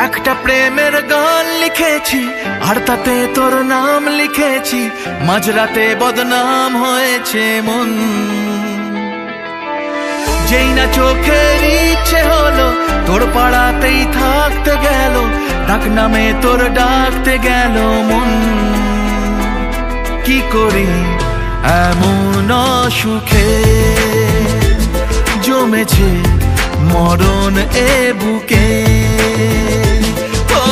একটা প্রেমের গান লিখেছি আর তাতে তোর নাম লিখেছি, মাঝরাতে বদনাম হয়েছে মন। যেই না চোখের ইচ্ছে হলো তোর পাড়াতেই থাকতে গেল, ডাক নামে তোর ডাকতে গেল মন। কি করি এমন সুখে জমেছে মরণ এ বুকে। ও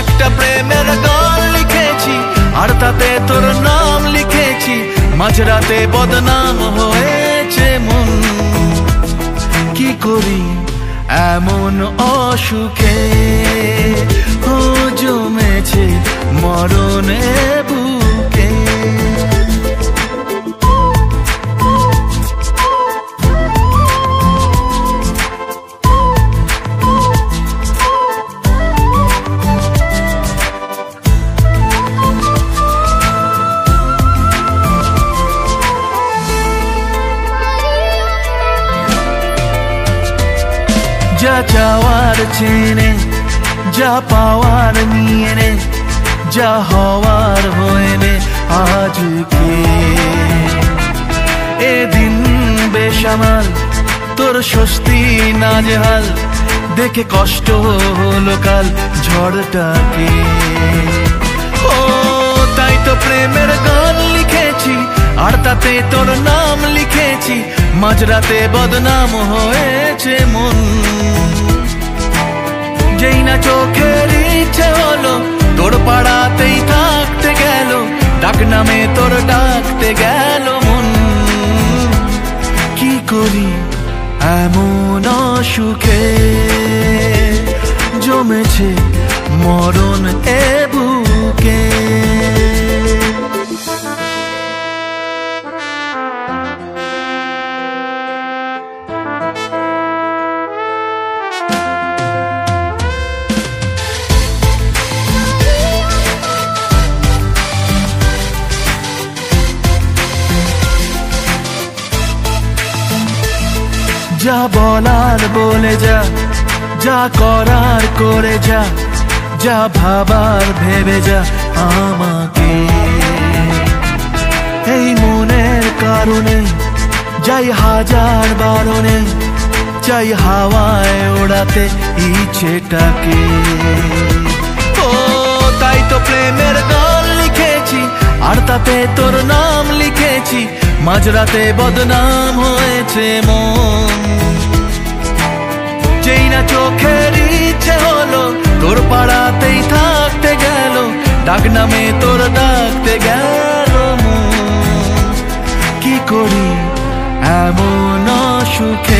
একটা প্রেমের গান লিখেছি আর তাতে তোর নাম লিখেছি, মাঝরাতে বদনাম হয়েছে মন। কি করি এমন অসুখে ও জমেছে মরণ এ বুকে। যা চাওয়ার চেনে, যা পাওয়ার নিয়ে নে, যা হওয়ার হয়ে নে আজকে। এদিন বেসামাল তোর স্বস্তি নাজেহাল, দেখে কষ্ট হলো কাল ঝড়টাকে। ও তাই তো প্রেমের গান লিখেছি আর তাতে তোর নাম লিখেছি, মাঝরাতে বদনাম হয়েছে মন। যেই না চোখের ইচ্ছে হলো তোর পাড়াতেই থাকতে গেল, ডাক নামে তোর ডাকতে গেল মন। কি করি এমন সুখে জমেছে মরণ এ বুকে। যা বলার বলে যা, যা করার করে যা, যা ভাবার ভেবে যা আমাকে। এই মনের কারণে যাই হাজার বারণে, চাই হাওয়ায় ওড়াতে ইচ্ছেটাকে। ও তাই তো প্রেমের গান লিখেছি আর তাতে তোর নাম লিখেছি, মাঝরাতে বদনাম হয়েছে মন। যেই না চোখের ইচ্ছে হলো তোর পাড়াতেই থাকতে গেল, ডাক নামে তোর ডাকতে গেল মন। কি করি এমন সুখে